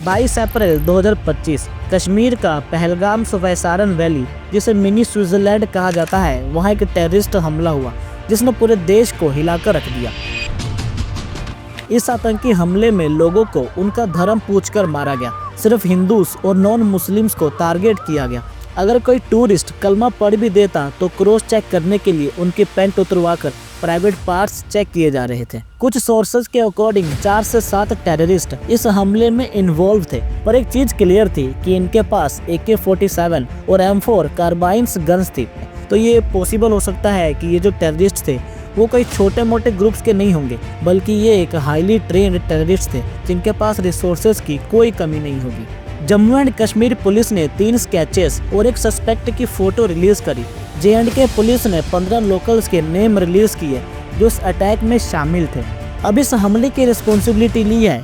22 अप्रैल 2025 कश्मीर का पहलगाम वैसारन वैली, जिसे mini Switzerland कहा जाता है, वहाँ एक टेररिस्ट हमला हुआ जिसने पूरे देश को हिलाकर रख दिया। इस आतंकी हमले में लोगों को उनका धर्म पूछकर मारा गया। सिर्फ हिंदूस और नॉन मुस्लिम्स को टारगेट किया गया। अगर कोई टूरिस्ट कलमा पढ़ भी देता तो क्रॉस चेक करने के लिए उनके पैंट उतरवाकर प्राइवेट पार्ट्स चेक किए जा रहे थे। कुछ सोर्सेज के अकॉर्डिंग 4 से 7 टेररिस्ट इस हमले में इन्वॉल्व थे, पर एक चीज क्लियर थी कि इनके पास AK-47 और M4 कार्बाइन्स गन्स थी। तो ये पॉसिबल हो सकता है कि ये जो टेररिस्ट थे वो कोई छोटे मोटे ग्रुप्स के नहीं होंगे, बल्कि ये एक हाईली ट्रेन्ड टेररिस्ट थे जिनके पास रिसोर्सेज की कोई कमी नहीं होगी। जम्मू एंड कश्मीर पुलिस ने 3 स्केचेस और एक सस्पेक्ट की फोटो रिलीज करी। J&K पुलिस ने 15 लोकल्स के नेम रिलीज किए जो इस अटैक में शामिल थे। अब इस हमले की रिस्पॉन्सिबिलिटी ली है।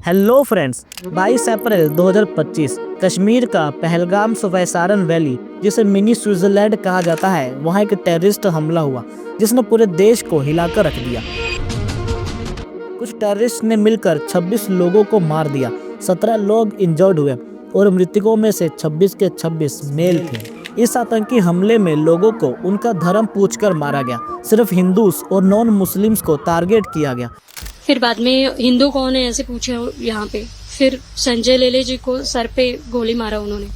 हेलो फ्रेंड्स, 22 अप्रैल 2025 कश्मीर का पहलगाम वैसारन वैली, जिसे मिनी स्विट्जरलैंड कहा जाता है, वहाँ एक टेररिस्ट हमला हुआ जिसने पूरे देश को हिलाकर रख दिया। कुछ टेररिस्ट ने मिलकर 26 लोगों को मार दिया, 17 लोग इंजर्ड हुए और मृतकों में से 26 के 26 मेल थे। इस आतंकी हमले में लोगों को उनका धर्म पूछकर मारा गया। सिर्फ हिंदूस और नॉन मुस्लिम्स को टारगेट किया गया। फिर बाद में हिंदू कौन है ऐसे पूछे यहाँ पे, फिर संजय लेले जी को सर पे गोली मारा उन्होंने।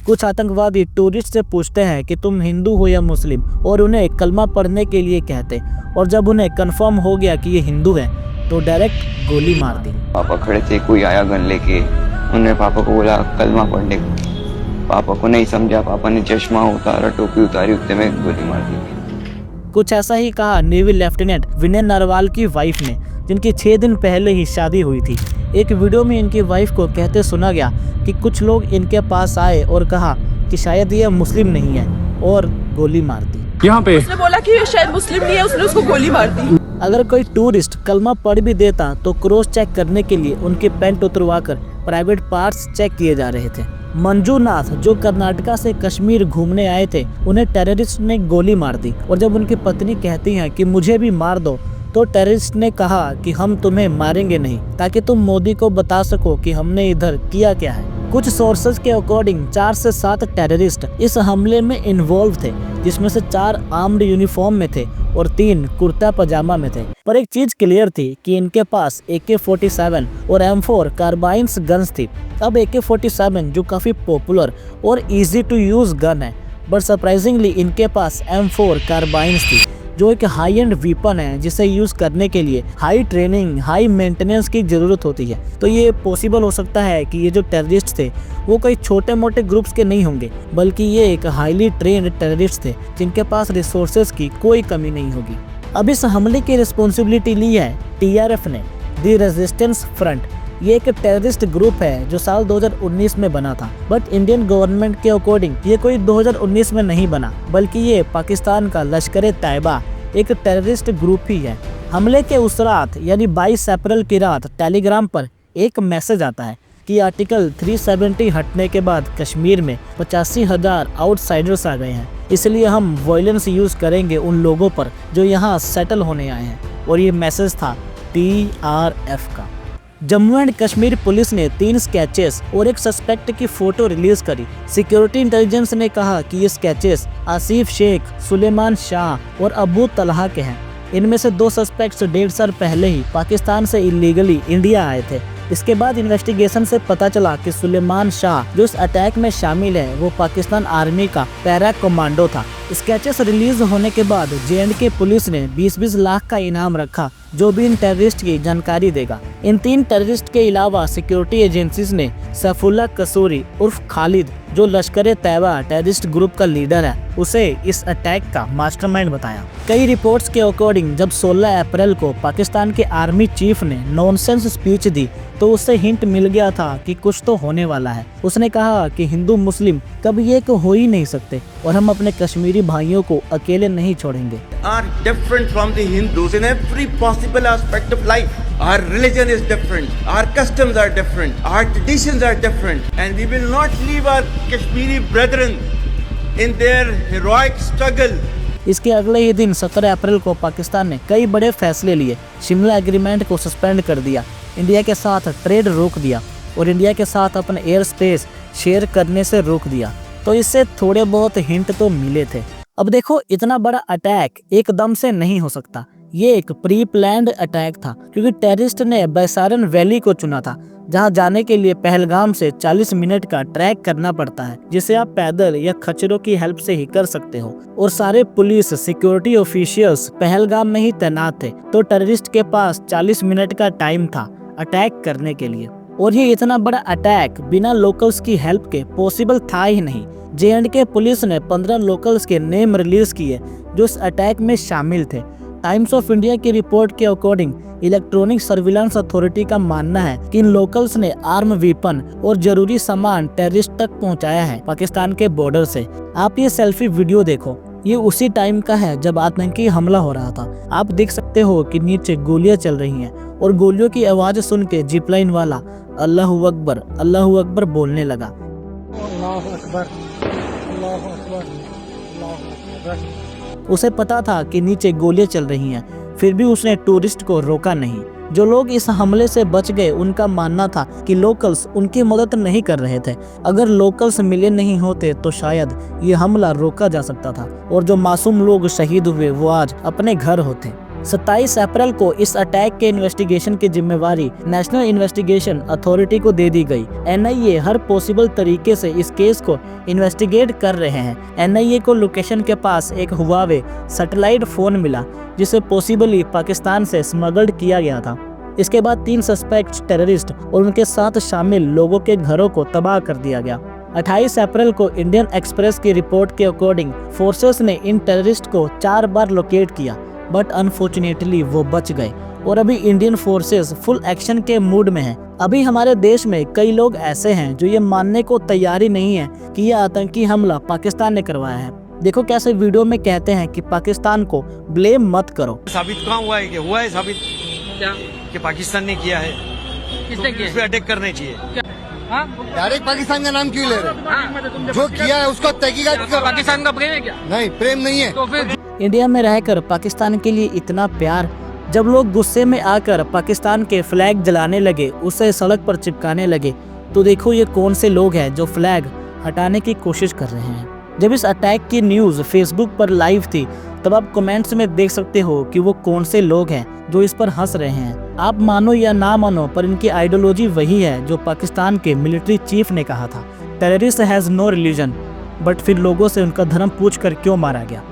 कुछ आतंकवादी टूरिस्ट से पूछते हैं कि तुम हिंदू हो या मुस्लिम, और उन्हें कलमा पढ़ने के लिए कहते, और जब उन्हें कंफर्म हो गया कि ये हिंदू है तो डायरेक्ट गोली मार दी। पापा खड़े थे, कोई आया गन लेके, उन्होंने पापा को बोला कलमा पढ़ने को। पापा को नहीं समझा, पापा ने चश्मा उतारा, टोपी उतारी, उतने में गोली मार दी। कुछ ऐसा ही कहा नेवी लेफ्टिनेंट विनय नरवाल की वाइफ ने, जिनकी 6 दिन पहले ही शादी हुई थी। एक वीडियो में इनकी वाइफ को कहते सुना गया कि कुछ लोग इनके पास आए और कहा कि शायद ये मुस्लिम नहीं है, और गोली मार दी। यहाँ पे उसने बोला कि ये शायद मुस्लिम नहीं है, उसने उसको गोली मार दी। अगर कोई टूरिस्ट कलमा पढ़ भी देता तो क्रॉस चेक करने के लिए उनके पैंट उतरवाकर प्राइवेट पार्ट्स चेक किए जा रहे थे। मंजूनाथ, जो कर्नाटका से कश्मीर घूमने आए थे, उन्हें टेररिस्ट ने गोली मार दी, और जब उनकी पत्नी कहती है कि मुझे भी मार दो, तो टेररिस्ट ने कहा कि हम तुम्हें मारेंगे नहीं, ताकि तुम मोदी को बता सको कि हमने इधर किया क्या है। कुछ सोर्सेज के अकॉर्डिंग 4 से 7 टेररिस्ट इस हमले में इन्वॉल्व थे, जिसमें से 4 आर्म्ड यूनिफॉर्म में थे और 3 कुर्ता पजामा में थे। पर एक चीज क्लियर थी कि इनके पास AK-47 और M4 कार्बाइन्स गन्स थी। अब AK-47 जो काफी पॉपुलर और इजी टू यूज गन है, बट सरप्राइजिंगली इनके पास M4 कार्बाइन्स थी, जो एक हाई एंड वीपन है जिसे यूज करने के लिए हाई ट्रेनिंग, हाई मेंटेनेंस की जरूरत होती है। तो ये पॉसिबल हो सकता है कि ये जो टेररिस्ट थे वो कोई छोटे मोटे ग्रुप्स के नहीं होंगे, बल्कि ये एक हाईली ट्रेन्ड टेररिस्ट थे जिनके पास रिसोर्सेज की कोई कमी नहीं होगी। अब इस हमले की रिस्पॉन्सिबिलिटी ली है TRF ने, दी रेजिस्टेंस फ्रंट। ये एक टेररिस्ट ग्रुप है जो साल 2019 में बना था, बट इंडियन गवर्नमेंट के अकॉर्डिंग ये कोई 2019 में नहीं बना, बल्कि ये पाकिस्तान का लश्कर-ए-तैयबा एक टेररिस्ट ग्रुप ही है। हमले के उस रात यानी 22 अप्रैल की रात टेलीग्राम पर एक मैसेज आता है कि आर्टिकल 370 हटने के बाद कश्मीर में 85,000 आउटसाइडर्स आ गए हैं, इसलिए हम वायलेंस यूज करेंगे उन लोगों पर जो यहाँ सेटल होने आए हैं। और ये मैसेज था TRF का। जम्मू एंड कश्मीर पुलिस ने 3 स्केचेस और एक सस्पेक्ट की फोटो रिलीज करी। सिक्योरिटी इंटेलिजेंस ने कहा कि ये स्केचेस आसिफ शेख, सुलेमान शाह और अबू तलहा के हैं। इनमें से 2 सस्पेक्ट्स 1.5 साल पहले ही पाकिस्तान से इलीगली इंडिया आए थे। इसके बाद इन्वेस्टिगेशन से पता चला कि सुलेमान शाह जो इस अटैक में शामिल है वो पाकिस्तान आर्मी का पैरा कमांडो था। स्केचेस रिलीज होने के बाद J&K पुलिस ने 20-20 लाख का इनाम रखा जो भी इन टेररिस्ट की जानकारी देगा। इन 3 टेररिस्ट के अलावा सिक्योरिटी एजेंसीज ने सैफुल्लाह कसूरी उर्फ खालिद, जो लश्कर-ए-तैयबा टेररिस्ट ग्रुप का लीडर है, उसे इस अटैक का मास्टरमाइंड बताया। कई रिपोर्ट्स के अकॉर्डिंग जब 16 अप्रैल को पाकिस्तान के आर्मी चीफ ने नॉनसेंस स्पीच दी तो उससे हिंट मिल गया था कि कुछ तो होने वाला है। उसने कहा कि हिंदू मुस्लिम कभी एक हो ही नहीं सकते और हम अपने कश्मीरी भाइयों को अकेले नहीं छोड़ेंगे। Are different from the Hindus in every possible aspect of life. Our religion is different, our customs are different, our traditions are different, and we will not leave our Kashmiri brethren in their heroic struggle. इसके अगले ही दिन 17 अप्रैल को पाकिस्तान ने कई बड़े फैसले लिए। Shimla agreement को सस्पेंड कर दिया, इंडिया के साथ ट्रेड रोक दिया और इंडिया के साथ अपने एयर स्पेस शेयर करने से रोक दिया। तो इससे थोड़े बहुत हिंट तो मिले थे। अब देखो, इतना बड़ा अटैक एकदम से नहीं हो सकता। ये एक प्री प्लान्ड अटैक था, क्योंकि टेररिस्ट ने बैसारन वैली को चुना था, जहां जाने के लिए पहलगाम से 40 मिनट का ट्रैक करना पड़ता है, जिसे आप पैदल या खच्चरों की हेल्प से ही कर सकते हो। और सारे पुलिस सिक्योरिटी ऑफिशियल्स पहलगाम में ही तैनात थे, तो टेररिस्ट के पास 40 मिनट का टाइम था अटैक करने के लिए। और ये इतना बड़ा अटैक बिना लोकल्स की हेल्प के पॉसिबल था ही नहीं। J&K पुलिस ने 15 लोकल्स के नेम रिलीज किए जो इस अटैक में शामिल थे। टाइम्स ऑफ इंडिया की रिपोर्ट के अकॉर्डिंग इलेक्ट्रॉनिक सर्विलांस अथॉरिटी का मानना है कि इन लोकल्स ने आर्म वेपन और जरूरी सामान टेररिस्ट तक पहुंचाया है पाकिस्तान के बॉर्डर से। आप ये सेल्फी वीडियो देखो, ये उसी टाइम का है जब आतंकी हमला हो रहा था। आप देख सकते हो कि नीचे गोलियां चल रही हैं और गोलियों की आवाज सुन के जिपलाइन वाला अल्लाहू अकबर बोलने लगा। उसे पता था कि नीचे गोलियां चल रही हैं, फिर भी उसने टूरिस्ट को रोका नहीं। जो लोग इस हमले से बच गए, उनका मानना था कि लोकल्स उनकी मदद नहीं कर रहे थे। अगर लोकल्स मिले नहीं होते तो शायद ये हमला रोका जा सकता था और जो मासूम लोग शहीद हुए वो आज अपने घर होते। 27 अप्रैल को इस अटैक के इन्वेस्टिगेशन की जिम्मेवारी नेशनल इन्वेस्टिगेशन अथॉरिटी को दे दी गई। NIA हर पॉसिबल तरीके से इस केस को इन्वेस्टिगेट कर रहे हैं। NIA को लोकेशन के पास एक हुआवे सैटेलाइट फोन मिला, जिसे पॉसिबली पाकिस्तान से स्मगल्ड किया गया था। इसके बाद 3 सस्पेक्ट टेररिस्ट और उनके साथ शामिल लोगों के घरों को तबाह कर दिया गया। 28 अप्रैल को इंडियन एक्सप्रेस की रिपोर्ट के अकॉर्डिंग फोर्सेस ने इन टेररिस्ट को 4 बार लोकेट किया, बट अनफॉर्चुनेटली वो बच गए और अभी इंडियन फोर्सेस फुल एक्शन के मूड में हैं। अभी हमारे देश में कई लोग ऐसे हैं जो ये मानने को तैयार ही नहीं है कि यह आतंकी हमला पाकिस्तान ने करवाया है। देखो कैसे वीडियो में कहते हैं कि पाकिस्तान को ब्लेम मत करो। साबित कहाँ हुआ है कि हुआ है साबित क्या कि पाकिस्तान ने किया है? किसने किया? इस पे अटैक करने चाहिए। डायरेक्ट पाकिस्तान का नाम क्यों ले रहे? जो किया है उसको तहकीकात करो। पाकिस्तान का प्रेम है क्या? नहीं, प्रेम नहीं है। तो फिर इंडिया में रहकर पाकिस्तान के लिए इतना प्यार, जब लोग गुस्से में आकर पाकिस्तान के फ्लैग जलाने लगे, उसे सड़क पर चिपकाने लगे, तो देखो ये कौन से लोग हैं जो फ्लैग हटाने की कोशिश कर रहे हैं। जब इस अटैक की न्यूज़ फेसबुक पर लाइव थी, तब आप कमेंट्स में देख सकते हो कि वो कौन से लोग हैं जो इस पर हंस रहे हैं। आप मानो या ना मानो, पर इनकी आइडियोलॉजी वही है जो पाकिस्तान के मिलिट्री चीफ ने कहा था, terrorist has no religion. But फिर लोगों से उनका धर्म पूछकर क्यों मारा गया?